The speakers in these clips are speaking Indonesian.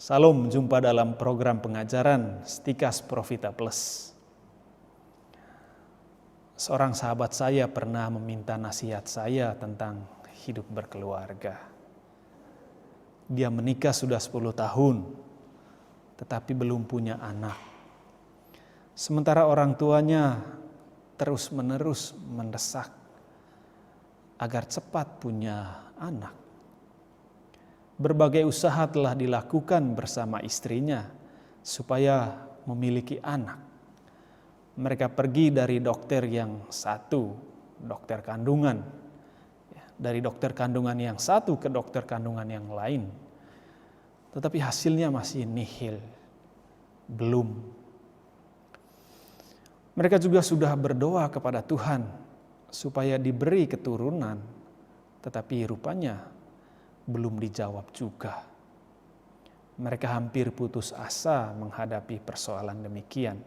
Salam, jumpa dalam program pengajaran Stikas Profita Plus. Seorang sahabat saya pernah meminta nasihat saya tentang hidup berkeluarga. Dia menikah sudah 10 tahun, tetapi belum punya anak. Sementara orang tuanya terus-menerus mendesak agar cepat punya anak. Berbagai usaha telah dilakukan bersama istrinya supaya memiliki anak. Mereka pergi dari dokter yang satu, dokter kandungan, dari dokter kandungan yang satu ke dokter kandungan yang lain. Tetapi hasilnya masih nihil, belum. Mereka juga sudah berdoa kepada Tuhan supaya diberi keturunan, tetapi rupanya belum dijawab juga. Mereka hampir putus asa menghadapi persoalan demikian.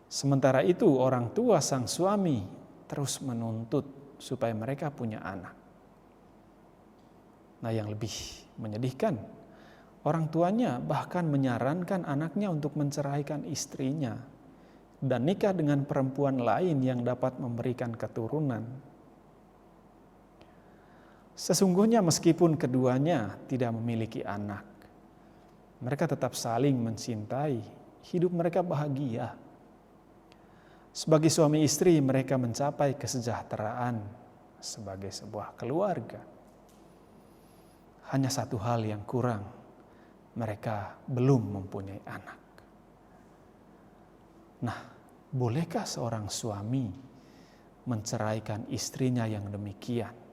Sementara itu orang tua sang suami terus menuntut supaya mereka punya anak. Nah, yang lebih menyedihkan, orang tuanya bahkan menyarankan anaknya untuk menceraikan istrinya dan nikah dengan perempuan lain yang dapat memberikan keturunan. Sesungguhnya meskipun keduanya tidak memiliki anak, mereka tetap saling mencintai, hidup mereka bahagia. Sebagai suami istri, mereka mencapai kesejahteraan sebagai sebuah keluarga. Hanya satu hal yang kurang, mereka belum mempunyai anak. Nah, bolehkah seorang suami menceraikan istrinya yang demikian?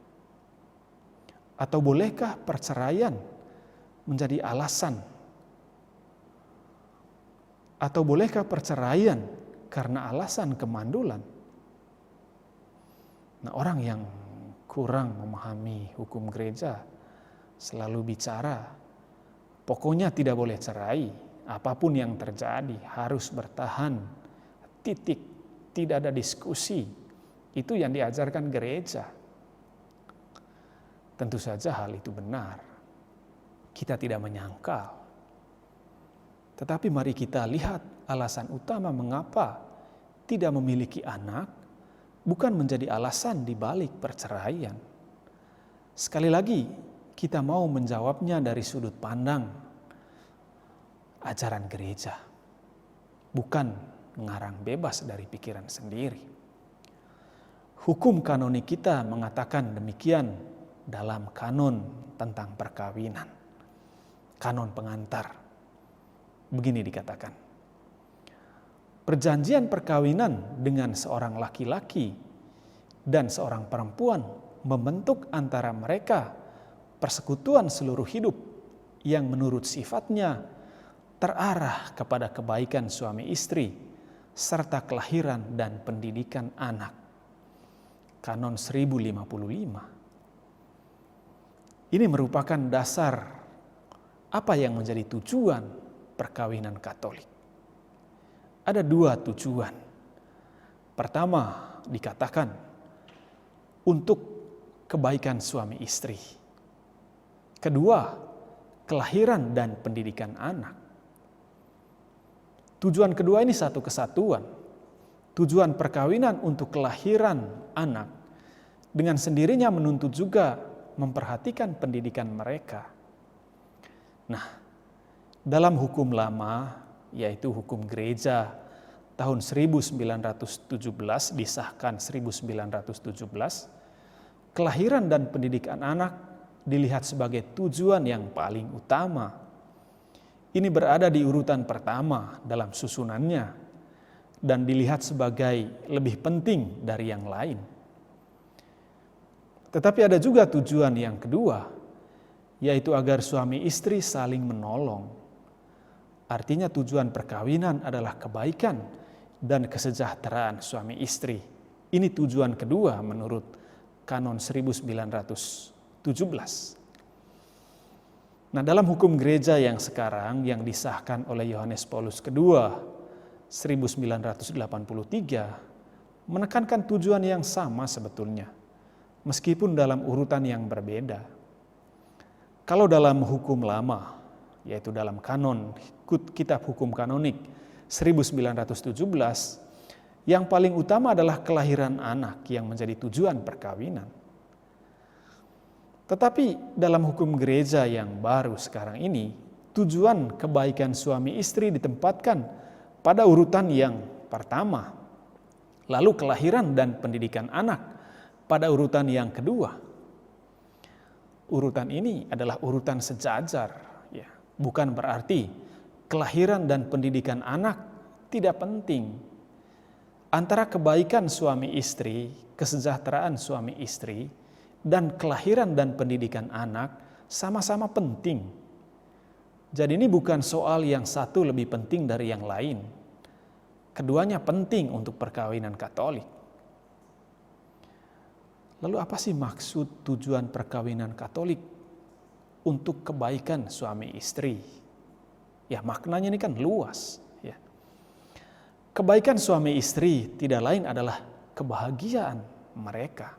Atau bolehkah perceraian menjadi alasan? Atau bolehkah perceraian karena alasan kemandulan? Nah, orang yang kurang memahami hukum gereja selalu bicara, pokoknya tidak boleh cerai, apapun yang terjadi harus bertahan, titik, tidak ada diskusi. Itu yang diajarkan gereja. Tentu saja hal itu benar. Kita tidak menyangkal. Tetapi mari kita lihat alasan utama mengapa tidak memiliki anak bukan menjadi alasan di balik perceraian. Sekali lagi, kita mau menjawabnya dari sudut pandang ajaran gereja. Bukan ngarang bebas dari pikiran sendiri. Hukum kanonik kita mengatakan demikian dalam kanon tentang perkawinan, kanon pengantar. Begini dikatakan, perjanjian perkawinan dengan seorang laki-laki dan seorang perempuan membentuk antara mereka persekutuan seluruh hidup yang menurut sifatnya terarah kepada kebaikan suami istri serta kelahiran dan pendidikan anak. Kanon 1055. Ini merupakan dasar apa yang menjadi tujuan perkawinan Katolik. Ada dua tujuan. Pertama, dikatakan untuk kebaikan suami istri. Kedua, kelahiran dan pendidikan anak. Tujuan kedua ini satu kesatuan. Tujuan perkawinan untuk kelahiran anak dengan sendirinya menuntut juga memperhatikan pendidikan mereka. Nah, dalam hukum lama, yaitu hukum gereja tahun 1917, disahkan 1917, kelahiran dan pendidikan anak dilihat sebagai tujuan yang paling utama. Ini berada di urutan pertama dalam susunannya dan dilihat sebagai lebih penting dari yang lain. Tetapi ada juga tujuan yang kedua, yaitu agar suami istri saling menolong. Artinya tujuan perkawinan adalah kebaikan dan kesejahteraan suami istri. Ini tujuan kedua menurut kanon 1917. Nah, dalam hukum gereja yang sekarang yang disahkan oleh Yohanes Paulus II 1983 menekankan tujuan yang sama sebetulnya, meskipun dalam urutan yang berbeda. Kalau dalam hukum lama, yaitu dalam kanon Kitab Hukum Kanonik 1917, yang paling utama adalah kelahiran anak yang menjadi tujuan perkawinan. Tetapi dalam hukum gereja yang baru sekarang ini, tujuan kebaikan suami istri ditempatkan pada urutan yang pertama, lalu kelahiran dan pendidikan anak pada urutan yang kedua. Urutan ini adalah urutan sejajar, ya. Bukan berarti kelahiran dan pendidikan anak tidak penting. Antara kebaikan suami istri, kesejahteraan suami istri, dan kelahiran dan pendidikan anak sama-sama penting. Jadi ini bukan soal yang satu lebih penting dari yang lain. Keduanya penting untuk perkawinan Katolik. Lalu apa sih maksud tujuan perkawinan Katolik untuk kebaikan suami istri? Ya, maknanya ini kan luas. Ya. Kebaikan suami istri tidak lain adalah kebahagiaan mereka.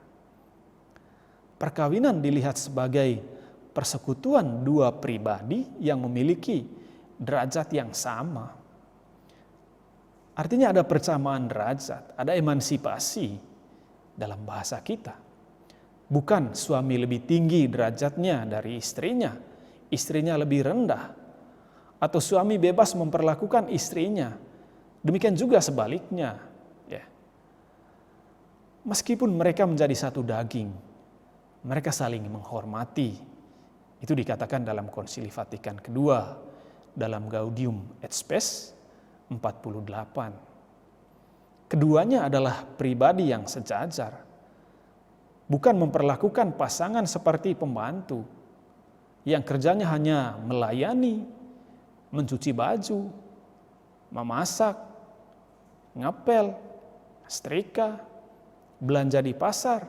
Perkawinan dilihat sebagai persekutuan dua pribadi yang memiliki derajat yang sama. Artinya ada persamaan derajat, ada emansipasi dalam bahasa kita. Bukan suami lebih tinggi derajatnya dari istrinya, istrinya lebih rendah, atau suami bebas memperlakukan istrinya. Demikian juga sebaliknya. Ya. Meskipun mereka menjadi satu daging, mereka saling menghormati. Itu dikatakan dalam Konsili Vatikan II, dalam Gaudium et Spes 48. Keduanya adalah pribadi yang sejajar. Bukan memperlakukan pasangan seperti pembantu yang kerjanya hanya melayani, mencuci baju, memasak, ngepel, setrika, belanja di pasar,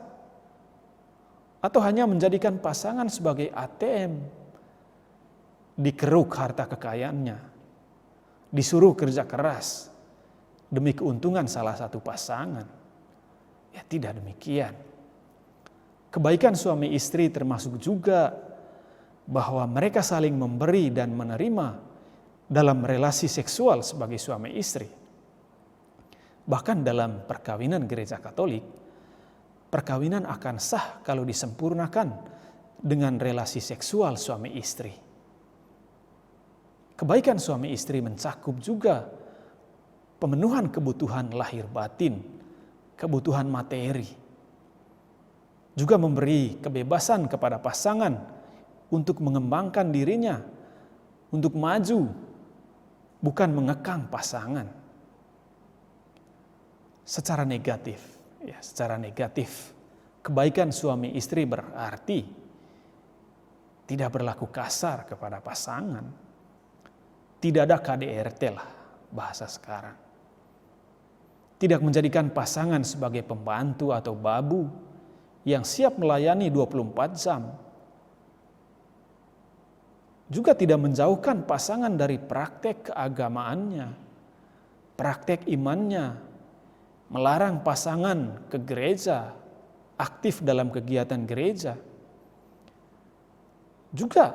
atau hanya menjadikan pasangan sebagai ATM, dikeruk harta kekayaannya, disuruh kerja keras demi keuntungan salah satu pasangan. Ya, tidak demikian. Kebaikan suami istri termasuk juga bahwa mereka saling memberi dan menerima dalam relasi seksual sebagai suami istri. Bahkan dalam perkawinan Gereja Katolik, perkawinan akan sah kalau disempurnakan dengan relasi seksual suami istri. Kebaikan suami istri mencakup juga pemenuhan kebutuhan lahir batin, kebutuhan materi. Juga memberi kebebasan kepada pasangan untuk mengembangkan dirinya, untuk maju, bukan mengekang pasangan. Secara negatif, kebaikan suami istri berarti tidak berlaku kasar kepada pasangan. Tidak ada KDRT lah bahasa sekarang. Tidak menjadikan pasangan sebagai pembantu atau babu yang siap melayani 24 jam. Juga tidak menjauhkan pasangan dari praktek keagamaannya, praktek imannya, melarang pasangan ke gereja, aktif dalam kegiatan gereja. Juga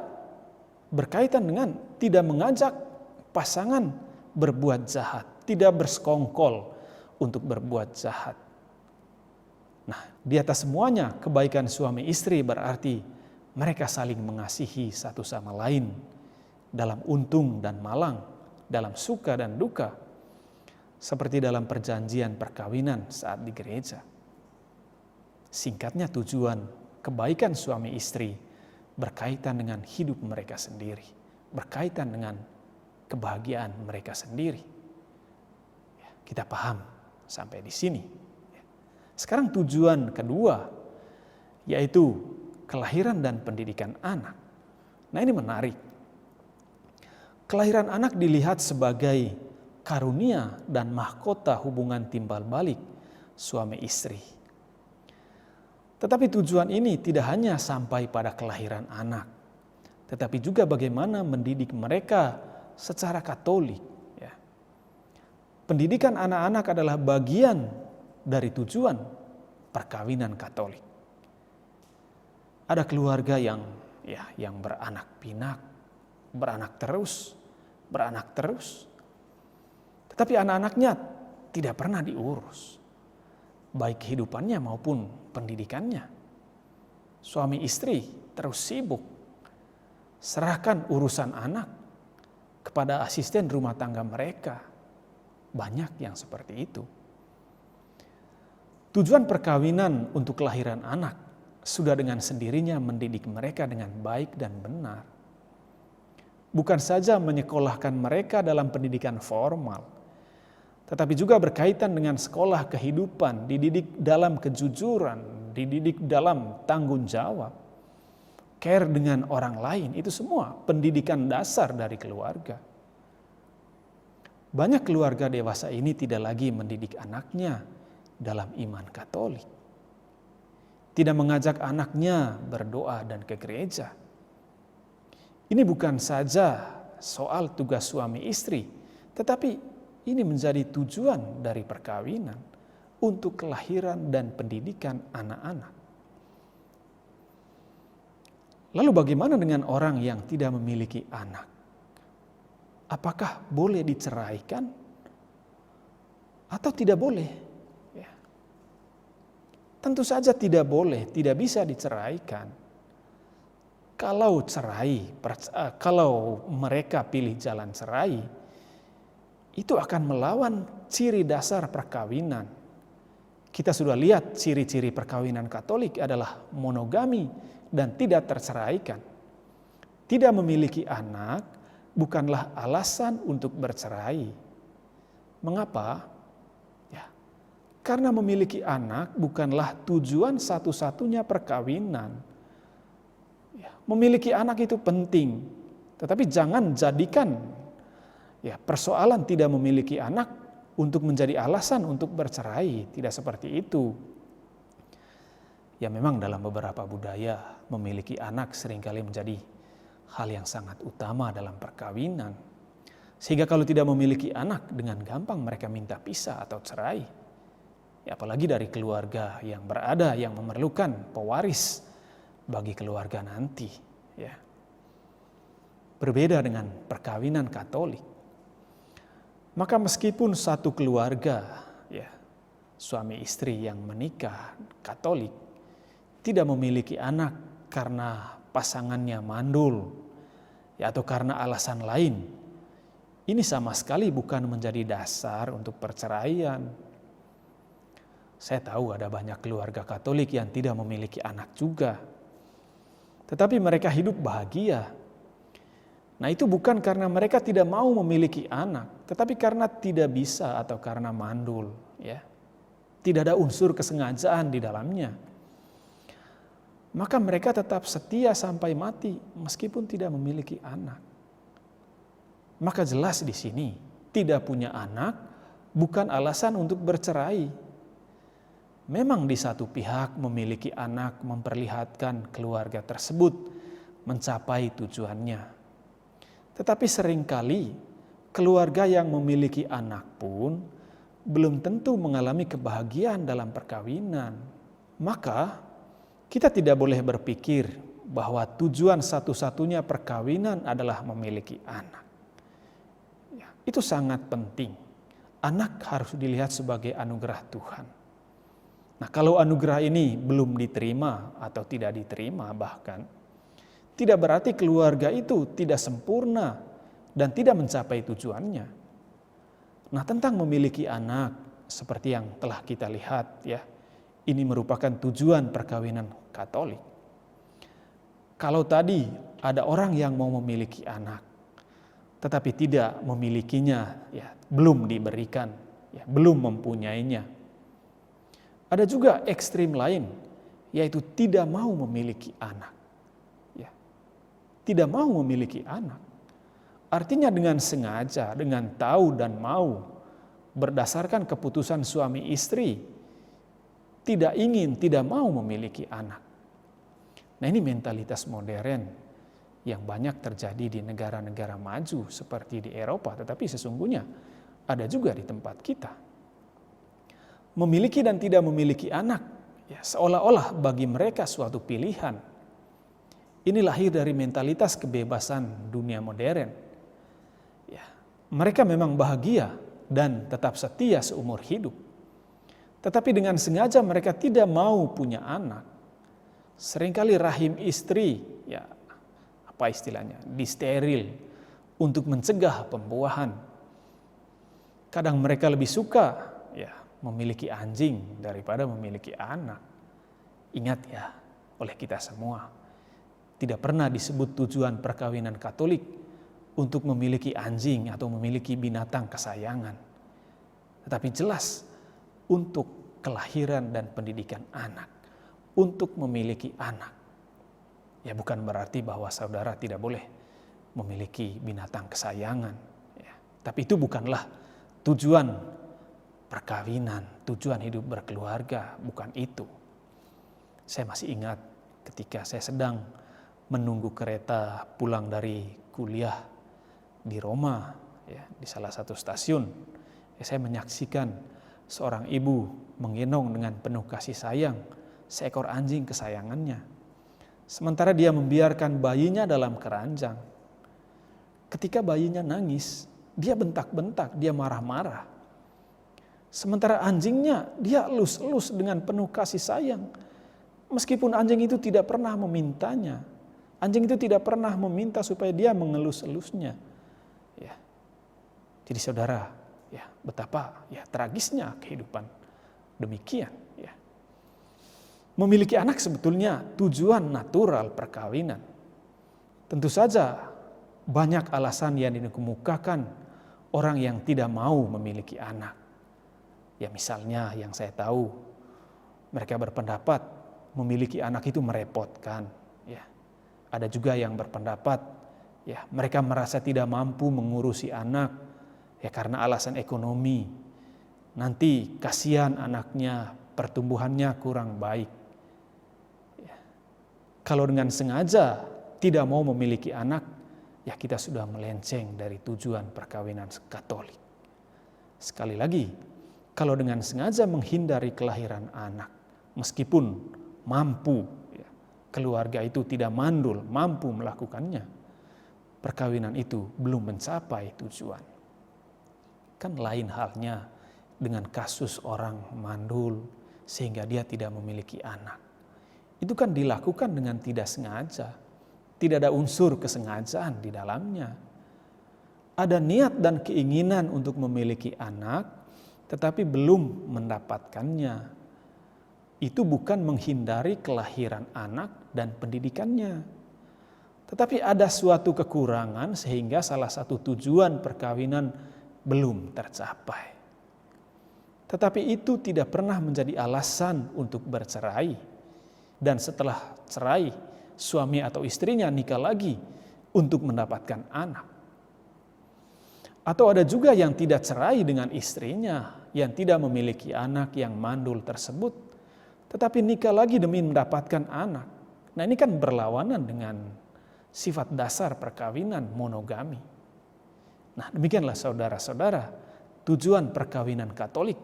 berkaitan dengan tidak mengajak pasangan berbuat jahat, tidak bersekongkol untuk berbuat jahat. Nah, di atas semuanya kebaikan suami istri berarti mereka saling mengasihi satu sama lain dalam untung dan malang, dalam suka dan duka, seperti dalam perjanjian perkawinan saat di gereja. Singkatnya, tujuan kebaikan suami istri berkaitan dengan hidup mereka sendiri, berkaitan dengan kebahagiaan mereka sendiri. Kita paham sampai di sini. Sekarang tujuan kedua, yaitu kelahiran dan pendidikan anak. Nah, ini menarik. Kelahiran anak dilihat sebagai karunia dan mahkota hubungan timbal balik suami istri. Tetapi tujuan ini tidak hanya sampai pada kelahiran anak, tetapi juga bagaimana mendidik mereka secara Katolik. Ya. Pendidikan anak-anak adalah bagian dari tujuan perkawinan Katolik. Ada keluarga yang beranak pinak, beranak terus. Tetapi anak-anaknya tidak pernah diurus, baik kehidupannya maupun pendidikannya. Suami istri terus sibuk, serahkan urusan anak kepada asisten rumah tangga mereka. Banyak yang seperti itu. Tujuan perkawinan untuk kelahiran anak sudah dengan sendirinya mendidik mereka dengan baik dan benar. Bukan saja menyekolahkan mereka dalam pendidikan formal, tetapi juga berkaitan dengan sekolah kehidupan, dididik dalam kejujuran, dididik dalam tanggung jawab, care dengan orang lain. Itu semua pendidikan dasar dari keluarga. Banyak keluarga dewasa ini tidak lagi mendidik anaknya dalam iman Katolik. Tidak mengajak anaknya berdoa dan ke gereja. Ini bukan saja soal tugas suami istri, tetapi ini menjadi tujuan dari perkawinan untuk kelahiran dan pendidikan anak-anak. Lalu bagaimana dengan orang yang tidak memiliki anak? Apakah boleh diceraikan atau tidak boleh? Ya. Tentu saja tidak boleh, tidak bisa diceraikan. Kalau mereka pilih jalan cerai, itu akan melawan ciri dasar perkawinan. Kita sudah lihat ciri-ciri perkawinan Katolik adalah monogami dan tidak terceraikan. Tidak memiliki anak bukanlah alasan untuk bercerai. Mengapa? Ya, karena memiliki anak bukanlah tujuan satu-satunya perkawinan. Ya, memiliki anak itu penting, tetapi jangan jadikan persoalan tidak memiliki anak untuk menjadi alasan untuk bercerai. Tidak seperti itu. Ya memang dalam beberapa budaya memiliki anak seringkali menjadi hal yang sangat utama dalam perkawinan. Sehingga kalau tidak memiliki anak, dengan gampang mereka minta pisah atau cerai. Ya, apalagi dari keluarga yang berada, yang memerlukan pewaris bagi keluarga nanti. Ya. Berbeda dengan perkawinan Katolik. Maka meskipun satu keluarga, suami istri yang menikah Katolik, tidak memiliki anak karena pasangannya mandul, atau karena alasan lain, ini sama sekali bukan menjadi dasar untuk perceraian. Saya tahu ada banyak keluarga Katolik yang tidak memiliki anak juga, tetapi mereka hidup bahagia. Nah itu bukan karena mereka tidak mau memiliki anak, tetapi karena tidak bisa atau karena mandul. Ya. Tidak ada unsur kesengajaan di dalamnya. Maka mereka tetap setia sampai mati meskipun tidak memiliki anak. Maka jelas di sini tidak punya anak bukan alasan untuk bercerai. Memang di satu pihak memiliki anak memperlihatkan keluarga tersebut mencapai tujuannya. Tetapi seringkali keluarga yang memiliki anak pun belum tentu mengalami kebahagiaan dalam perkawinan. Maka kita tidak boleh berpikir bahwa tujuan satu-satunya perkawinan adalah memiliki anak. Ya, itu sangat penting. Anak harus dilihat sebagai anugerah Tuhan. Nah, kalau anugerah ini belum diterima atau tidak diterima bahkan, tidak berarti keluarga itu tidak sempurna dan tidak mencapai tujuannya. Nah, tentang memiliki anak seperti yang telah kita lihat ya, ini merupakan tujuan perkawinan Katolik. Kalau tadi ada orang yang mau memiliki anak, tetapi tidak memilikinya, belum diberikan, belum mempunyainya. Ada juga ekstrim lain, yaitu tidak mau memiliki anak. Tidak mau memiliki anak. Artinya dengan sengaja, dengan tahu dan mau, berdasarkan keputusan suami istri, tidak ingin, tidak mau memiliki anak. Nah ini mentalitas modern yang banyak terjadi di negara-negara maju seperti di Eropa, tetapi sesungguhnya ada juga di tempat kita. Memiliki dan tidak memiliki anak, seolah-olah bagi mereka suatu pilihan. Ini lahir dari mentalitas kebebasan dunia modern. Ya, mereka memang bahagia dan tetap setia seumur hidup. Tetapi dengan sengaja mereka tidak mau punya anak. Seringkali rahim istri, ya apa istilahnya, disteril untuk mencegah pembuahan. Kadang mereka lebih suka ya memiliki anjing daripada memiliki anak. Ingat ya, oleh kita semua, tidak pernah disebut tujuan perkawinan Katolik untuk memiliki anjing atau memiliki binatang kesayangan. Tetapi jelas untuk kelahiran dan pendidikan anak, untuk memiliki anak. Ya bukan berarti bahwa saudara tidak boleh memiliki binatang kesayangan. Ya, tapi itu bukanlah tujuan perkawinan, tujuan hidup berkeluarga, bukan itu. Saya masih ingat ketika saya sedang menunggu kereta pulang dari kuliah di Roma, ya, di salah satu stasiun, ya, saya menyaksikan seorang ibu menggendong dengan penuh kasih sayang seekor anjing kesayangannya. Sementara dia membiarkan bayinya dalam keranjang. Ketika bayinya nangis, dia bentak-bentak, dia marah-marah. Sementara anjingnya dia elus-elus dengan penuh kasih sayang. Meskipun anjing itu tidak pernah memintanya. Anjing itu tidak pernah meminta supaya dia mengelus-elusnya. Ya. Jadi saudara, ya betapa ya tragisnya kehidupan demikian. Ya. Memiliki anak sebetulnya tujuan natural perkawinan. Tentu saja banyak alasan yang dikemukakan orang yang tidak mau memiliki anak. Ya misalnya yang saya tahu, mereka berpendapat memiliki anak itu merepotkan. Ya. Ada juga yang berpendapat ya mereka merasa tidak mampu mengurusi anak ya karena alasan ekonomi. Nanti kasihan anaknya, pertumbuhannya kurang baik. Ya. Kalau dengan sengaja tidak mau memiliki anak, ya kita sudah melenceng dari tujuan perkawinan Katolik. Sekali lagi, kalau dengan sengaja menghindari kelahiran anak, meskipun mampu, ya, keluarga itu tidak mandul, mampu melakukannya, perkawinan itu belum mencapai tujuan. Kan lain halnya dengan kasus orang mandul sehingga dia tidak memiliki anak. Itu kan dilakukan dengan tidak sengaja. Tidak ada unsur kesengajaan di dalamnya. Ada niat dan keinginan untuk memiliki anak, tetapi belum mendapatkannya. Itu bukan menghindari kelahiran anak dan pendidikannya. Tetapi ada suatu kekurangan sehingga salah satu tujuan perkawinan belum tercapai. Tetapi itu tidak pernah menjadi alasan untuk bercerai. Dan setelah cerai, suami atau istrinya nikah lagi untuk mendapatkan anak. Atau ada juga yang tidak cerai dengan istrinya, yang tidak memiliki anak yang mandul tersebut, tetapi nikah lagi demi mendapatkan anak. Nah ini kan berlawanan dengan sifat dasar perkawinan monogami. Nah demikianlah saudara-saudara tujuan perkawinan Katolik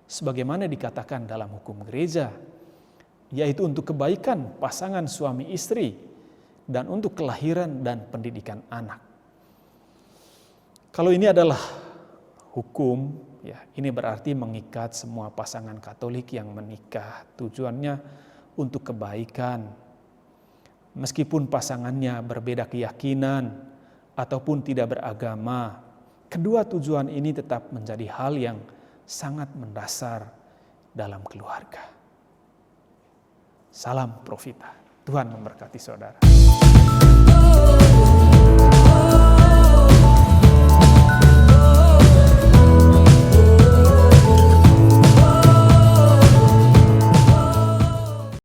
sebagaimana dikatakan dalam hukum gereja, yaitu untuk kebaikan pasangan suami istri dan untuk kelahiran dan pendidikan anak. Kalau ini adalah hukum, ya ini berarti mengikat semua pasangan Katolik yang menikah. Tujuannya untuk kebaikan. Meskipun pasangannya berbeda keyakinan ataupun tidak beragama, kedua tujuan ini tetap menjadi hal yang sangat mendasar dalam keluarga. Salam Profita. Tuhan memberkati saudara.